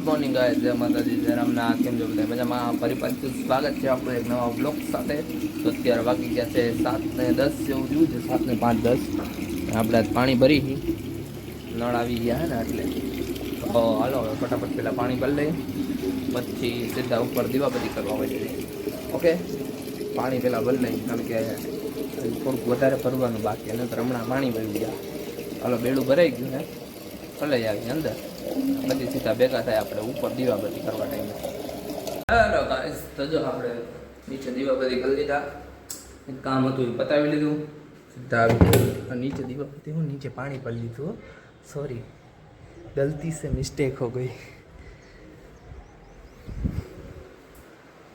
Good morning guys, જય માતાજી, જય રામના. કેમ છો બધા મજામાં? ફરી પાછું સ્વાગત છે આપણું એક નવા બ્લોગ સાથે. તો અત્યારે વાગી ગયા છે 7:10 જેવું થયું છે, 7:05-10. આપણે પાણી ભરી નળ આવી ગયા હે ને એટલે તો હાલો હવે ફટાફટ પહેલાં પાણી ભરી લઈએ, પછી સીધા ઉપર દીવાબત્તી કરવા હોય. ઓકે, પાણી પહેલાં ભરી લઈએ કારણ કે થોડુંક વધારે ભરવાનું બાકી, અને તો હમણાં પાણી ભરી ગયા. હાલો, બેડું ભરાઈ ગયું ને, ચલાઈ આવી અંદર, પછી સીધા ભેગા થાય આપણે ઉપર દીવાબત્તી કરવા ટાઈમે. હેલો ગાઈસ, તો જો આપણે નીચે દીવાબત્તી કરી લીધા, એક કામ હતું એ પતાવી લીધું, સીધા આવી નીચે દીવાબત્તી, હું નીચે પાણી ભરી લીધું, સોરી ગલતી સે મિસ્ટેક હો ગઈ.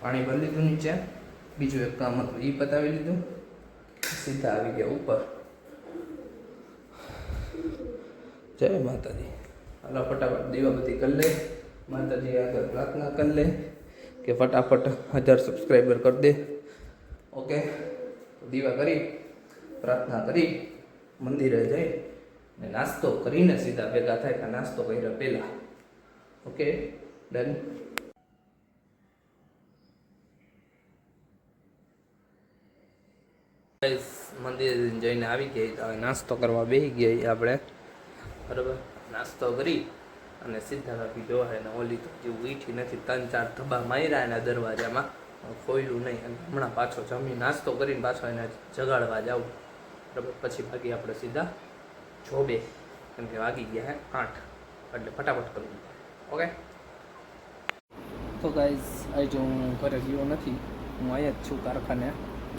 પાણી ભરી લીધું નીચે, બીજું એક કામ હતું એ પતાવી લીધું, સીધા આવી ગયા ઉપર. જય માતાજી. હાલો ફટાફટ દીવાબત્તી કરી લે, માતાજી આગળ પ્રાર્થના કરી લે કે ફટાફટ 1000 સબસ્ક્રાઈબર કરી દે. ઓકે, દીવા કરી પ્રાર્થના કરી મંદિરે જઈ ને નાસ્તો કરીને સીધા ભેગા થાય કે નાસ્તો કર્યા પહેલાં. Okay, done. મંદિર જઈને આવી ગયા, હવે નાસ્તો કરવા બેસી ગયા આપણે, બરાબર. નાસ્તો કરી અને સીધા બાકી જોવા ને ઓલી તો જેવું ઈઠી નથી, 3-4 ધબ્બા માર્યા એના દરવાજામાં, ખોલ્યું નહીં. અને હમણાં પાછો જમી નાસ્તો કરીને પાછો એને જગાડવા જાઉં, બરાબર. પછી બાકી આપણે સીધા જોબે, કેમ કે વાગી ગયા 8, એટલે ફટાફટ કરવું. ઓકે, તો ગાઈઝ આજે હું ઘરે ગયો નથી, હું અહીંયા જ છું કારખાને,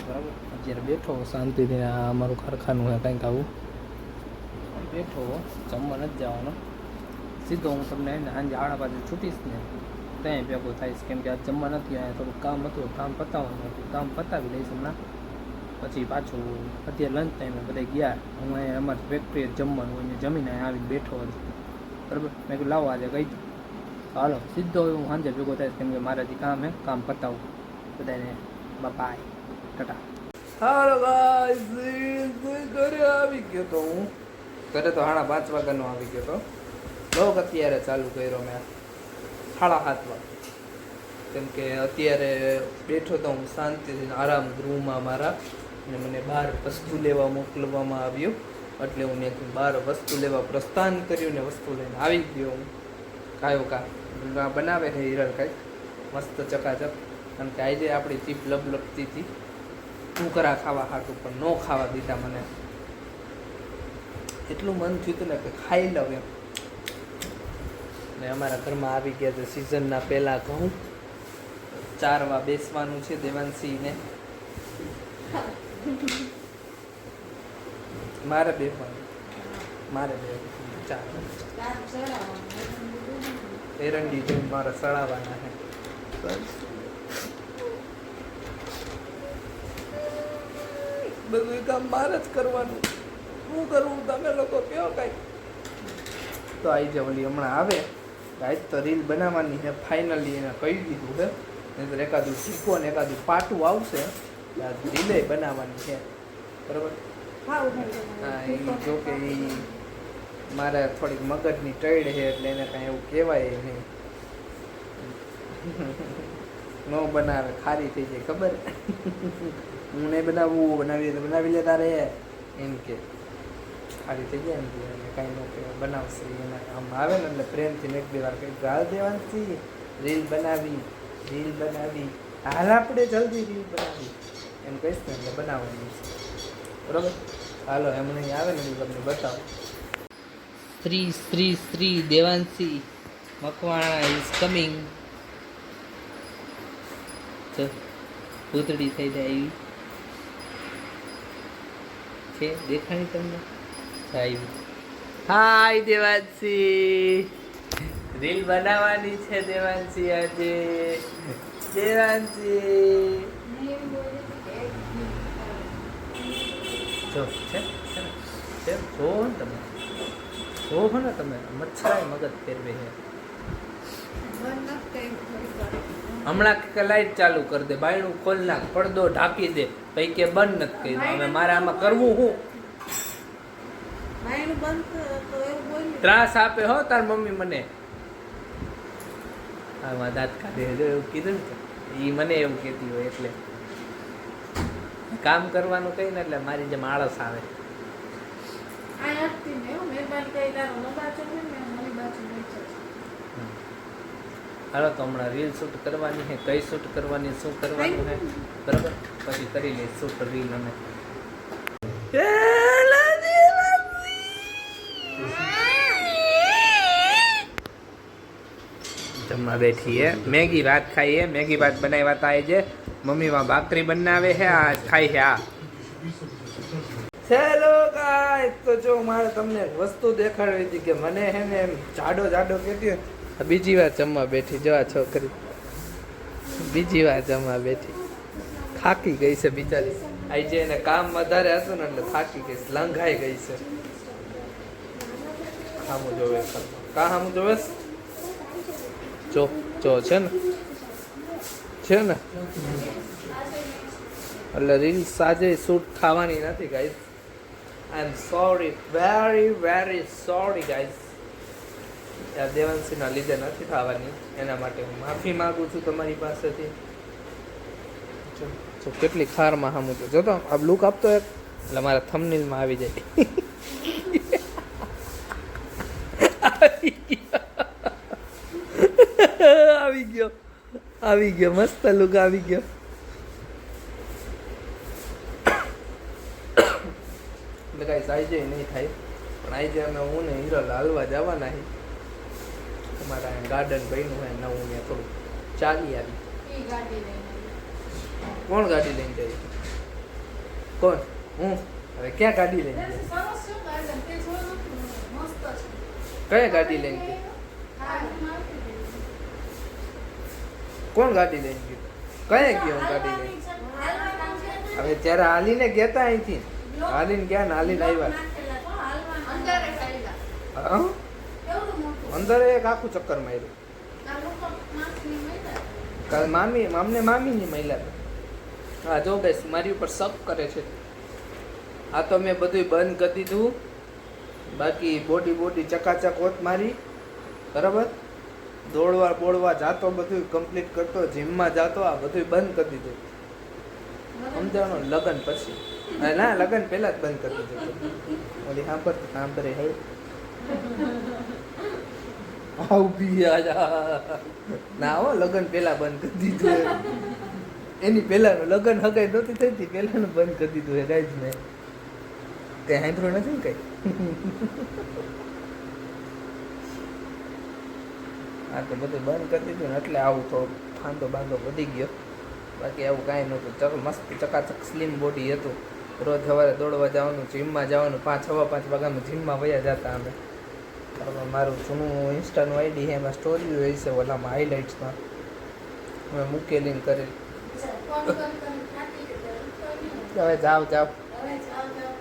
બરાબર. અત્યારે બેઠો શાંતિથી, આ અમારું કારખાનું હોય કંઈક આવું, બેઠો જમવા નથી જવાનો. સીધો હું તમને સાંજે 8 વાગે છૂટીશ ને ત્યાં ભેગો થઈશ, કેમ કે આ જમવા નથી આવ્યા, થોડુંક કામ હતું, કામ પતાવવાનું હતું, કામ પતાવી લઈશ હમણાં. પછી પાછું અત્યારે લંચ ટાઈમે બધા ગયા, હું અહીંયા અમારી ફેક્ટરીએ જમવાનું હોય, જમીને આવીને બેઠો હતો, બરાબર. મેં કીધું લાવો આજે ગઈ હતી, હાલો સીધો હું સાંજે ભેગો થઈશ, કેમ કે મારે હજી કામ હે, કામ પતાવું. બધાને બાય, ટાટા. હાલો ગાઈસ, ઘરે આવી ગયો તો હું, ઘરે તો 5:30 વાગ્યાનો આવી ગયો તો. બ્લોગ અત્યારે ચાલુ કર્યો મેં 7:30 વાગે, કેમ કે અત્યારે બેઠો તો હું શાંતિથી આરામ ગૃહમાં મારા, અને મને બહાર વસ્તુ લેવા મોકલવામાં આવ્યું, એટલે હું ત્યાંથી બહાર વસ્તુ લેવા પ્રસ્થાન કર્યું ને વસ્તુ લઈને આવી ગયો હું. કાયો બનાવે છે હિરલ કાંઈક મસ્ત ચકાચક, કારણ કે આજે આપણી ચીપ લપલપતી હતી, કુકરા ખાવા હાટું, પણ ન ખાવા દીધા મને. એટલું મન થયું હતું ને કે ખાઈ લઉં એમ. ને અમારા ઘરમાં આવી ગયા છે સિઝનના પહેલાં ઘઉં, ચારવા બેસવાનું છે દેવાંશીને, મારે બેસવાનું, ચાર એરંડી જેવું મારે સળાવવાના છે. બધું કામ મારે જ કરવાનું, શું કરવું તમે લોકો કહો કાંઈ. તો આવી જાય ઓલી હમણાં આવે, આજ તો રીલ બનાવવાની છે ફાઇનલી, એને કહી દીધું છે, નહીં તો એકાદું શીખો ને એકાદું પાટું આવશે, રીલે બનાવવાની છે, બરાબર. હા, એ જો કે એ મારે થોડીક મગજની ટઈડ છે, એટલે એને કાંઈ એવું કહેવાય નહીં, ન બનાવે ખારી થઈ જાય, ખબર. હું નહીં બનાવવું, બનાવી લે તારે, એમ કે ખાલી થઈ જાય ને, કાંઈ ન કહેવાય, બનાવશે એને. આમ આવે ને એટલે પ્રેમથી એક બે વાર કંઈક ગાળ દેવાથી, રીલ બનાવી, હાલ આપણે જલ્દી રીલ બનાવી એમ કહીશ ને એટલે બનાવવાની છે, બરાબર. હાલો એમને આવે ને તમને બતાવો. Shri Devanshi Makwana is coming. ભૂતડી થઈ જાય એવી છે, દેખાણી તમને. હાય દેવાંશી, રીલ બનાવવાની છે દેવાંશી આજે. દેવાંશી જો છે જોવો ને તમે, જોવો ને તમે, મચ્છરાય મગજ ફેરવે છે. હમણાં કે લાઈટ ચાલુ કરી દે, બાયણું ખોલ નાખ, પડદો ઢાંકી દે, પછી કે બંધ નથી કર્યું. હવે મારે આમાં કરવું શું? ત્રાસ આપે હો તાર મમ્મી મને. આમાં દાંત કાઢે જો એવું કીધું ને એ મને એવું કહેતી હોય એટલે કામ કરવાનું કઈ ને એટલે મારી જેમ આળસ આવે. હાલો તો હમણાં રીલ શૂટ કરવાની છે, કઈ શૂટ કરવાની, શું કરવાનું છે બરાબર, પછી કરી લઈશ શૂટ રીલ. અમે જમવા બેઠી હે, મેગી ભાત ખાઈએ, મેગી ભાત બનાવ્યા હતા જે મમ્મી માં ભાખરી બનાવે છે આ ખાઈ છે. આ હેલો ગાઈસ, તો જો મારે તમને વસ્તુ દેખાડવી હતી કે મને હે ને એમ જાડો જાડો કહેતી હોય. બીજી વાર જમવા બેઠી, જો આ છોકરી બીજી વાર જમવા બેઠી, થાકી ગઈ છે બિચારી. આજે એને કામ વધારે હતું ને એટલે થાકી ગઈ, લંઘાઈ ગઈ છે. હામું જોવે કા હામું જોવે જો જો છે ને એટલે રીલ્સ આજે શૂટ થવાની નથી guys. I am sorry, very very sorry guys. દેવાંશીના લીધે નથી થવાની, એના માટે હું માફી માંગુ છું તમારી પાસેથી. જો કેટલી ખારમાં હામું જો તો આ લુક આપતો એક એટલે મારા થંબનેલમાં આવી જાય. આવી ગયો મસ્ત લુક આવી ગયો. ગાઈસ આજે નહીં થાય પણ આજે અમે હું ને હીરો હાલવા જવાના છે. અમારા ગાર્ડન બન્યું હોય નવું ને થોડું ચાલી આવી. કોણ ગાડી લઈને જાય? કોણ? હું. હવે ક્યાં ગાડી લઈને જાય? કઈ ગાડી લઈને ગઈ? કોણ ગાડી લઈને ગયું? કઈ ગયો ગાડી લઈને? હવે ત્યારે હાલીને ગેતા અહીંથી હાલીને ગયા ને હાલીને આવ્યા. અંદર એક આખું ચક્કર માર્યું. કાલ મામીની મહિલા. હા જો ગાઈસ મારી ઉપર શક કરે છે. આ તો મેં બધું બંધ કરી દીધું, બાકી બોડી ચકાચક હોત મારી બરાબર. દોડવા બોડવા જાતો, બધું કમ્પ્લીટ કરતો, જીમમાં જાતો, આ બધું બંધ કરી દીધું. સમજાણો? લગ્ન પછી ના, લગ્ન પહેલા જ બંધ કરી દીધું. ઓલી સાંભળે હે ના હો, લગ્ન પહેલા બંધ કરી દીધું. એની પહેલાનું લગ્ન હગાઈ નહોતી થતી, પહેલાનું બંધ કરી દીધું એ ગાઈઝ. મેં કઈ સાંભળ્યું નથી ને કઈ. હા તો બધું બંધ કરી દીધું ને એટલે આવું થોડું ફાંદો બાંધો વધી ગયો. બાકી આવું કાંઈ નહોતું. મસ્ત ચકાચક સ્લિમ બોડી હતું. રોજ સવારે દોડવા જવાનું, જીમમાં જવાનું, 5:15 વાગ્યામાં જીમમાં વયા જતા અમે. મારું જૂનું ઇન્સ્ટાનું આઈડી છે, એમાં સ્ટોરી હોય છે, ઓલામાં હાઇલાઇટ્સમાં મેં મૂકેલી કરી. હવે જાવ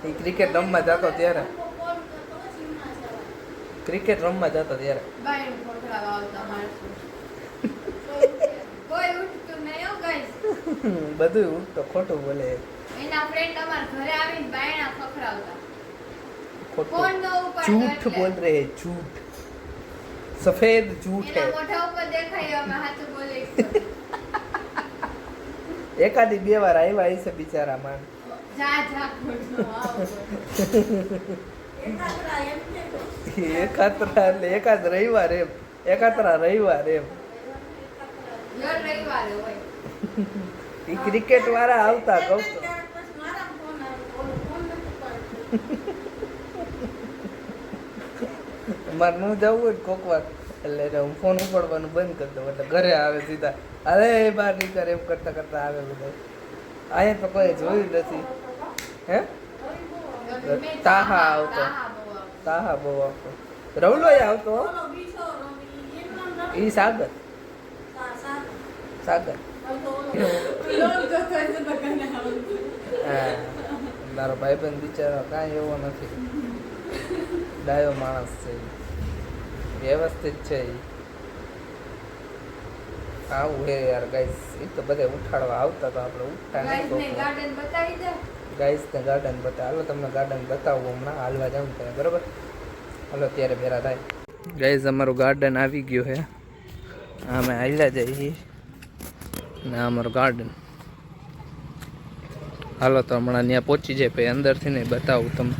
એ ક્રિકેટ રમવા જતો ત્યારે, ક્રિકેટ રમવા જતો ત્યારે બધું ઉઠતો ખોટું બોલે. એના ફ્રેન્ડ અમાર ઘરે આવીને બાયણા ખખડાવતા. झूठ बोल रहे हैं, झूठ, सफेद झूठ है. મોઢા ઉપર દેખાય અમે સાચું બોલે. એકાદી બે વાર આવ્યા હશે બિચારા માન. જા ખોટું આવો. એકાત્રા એટલે એકાદ રવિવાર એમ, એકાત્રા રવિવાર એમ. દર રવિવારે હોય. ઈ ક્રિકેટ વાળા આવતા કહું તો. મારે ન જવું હોય કોક વાર એટલે હું ફોન ઉપાડવાનું બંધ કરી દઉં, એટલે ઘરે આવે સીધા. અરે બહાર નીકળે એમ કરતા કરતા આવે બધા. અહીંયા તો કોઈ જોયું નથી. હે તાહા આવતો, તાહા બહુ આવતો. રવલો આવતો. ઈ સાગર, સાગર. હા તારો ભાઈબંધ બિચારો કાંઈ એવો નથી, ડાયો માણસ છે, વ્યવસ્થિત છે. આવું હે યાર ગાઈસ. એ તો બધા ઉઠાડવા આવતા તો આપણે ઉઠતા નહીં. ગાર્ડન બતાવી દે ગાઈસ ને ગાર્ડન બતાવ. હાલો તમને ગાર્ડન બતાવું હમણાં, હાલવા જાઉં ત્યારે બરાબર. હાલો ત્યારે ભેરા થાય. ગાઈસ અમારું ગાર્ડન આવી ગયું છે. અમે હાલ્યા જઈએ ને આ અમારું ગાર્ડન. હાલો તો હમણાં ત્યાં પહોંચી જાય પછી અંદરથી નહીં બતાવું તમને.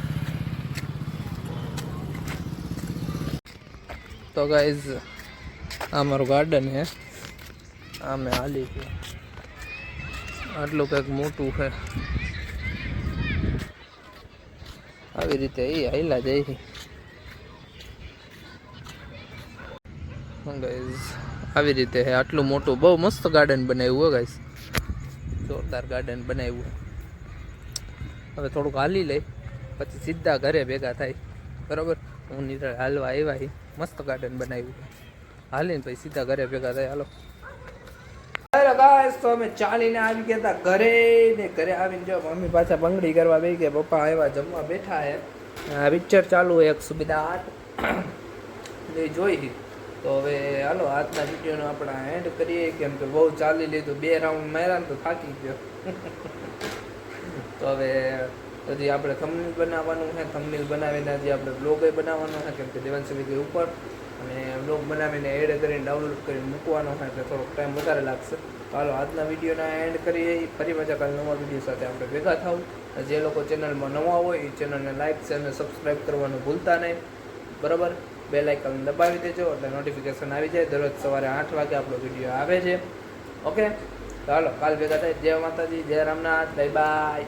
તો ગાઈઝ આ અમારું ગાર્ડન છે. આમે હાલી છે આટલું કંઈક મોટું છે. આવી રીતે એ હાલ્યા જાય છે. ગાઈઝ આવી રીતે છે આટલું મોટું બહુ મસ્ત ગાર્ડન બનાવ્યું હોય ગાઈઝ. જોરદાર ગાર્ડન બનાવ્યું. હવે થોડુંક હાલી લઈ પછી સીધા ઘરે ભેગા થાય બરાબર. હું નીકળે હાલવા આવ્યા હી. મસ્ત ગાર્ડન બનાવ્યું. હાલીને પછી સીધા ઘરે ભેગા થાય. હાલો ગાઈસ તો અમે ચાલીને આવી ગયા હતા ઘરે ને ઘરે આવીને જો મમ્મી પાછા બંગડી કરવા બેસી ગયા. પપ્પા આવ્યા જમવા બેઠા હે. પિક્ચર ચાલુ હોય 108 એ જોઈ. તો હવે હાલો આજના વિડીયોનો આપણે એન્ડ કરીએ કેમ કે બહુ ચાલી લીધું. 2 રાઉન્ડ માર્યા ને તો થાકી ગયો. તો હવે હજી આપણે થંબનેલ બનાવવાનું છે. થંબનેલ બનાવીને હજી આપણે બ્લોગ બનાવવાનો છે કેમ કે દેવાંશી ગઈ ઉપર અને બ્લોગ બનાવીને એડ કરીને ડાઉનલોડ કરીને મૂકવાનો છે એટલે થોડોક ટાઈમ વધારે લાગશે. તો હાલો આજના વિડીયોના એન્ડ કરીએ. ફરી પાછા કાલે નવા વિડીયો સાથે આપણે ભેગા થાવું. જે લોકો ચેનલમાં નવા હોય એ ચેનલને લાઇક શેર અને સબસ્ક્રાઈબ કરવાનું ભૂલતા નહીં બરાબર. બેલ આઇકન દબાવી દેજો એટલે નોટિફિકેશન આવી જાય. દરરોજ સવારે 8 વાગે આપણો વિડીયો આવે છે. ઓકે તો હાલો કાલ ભેગા થાય. જય માતાજી, જય રામનાથ, બાય બાય.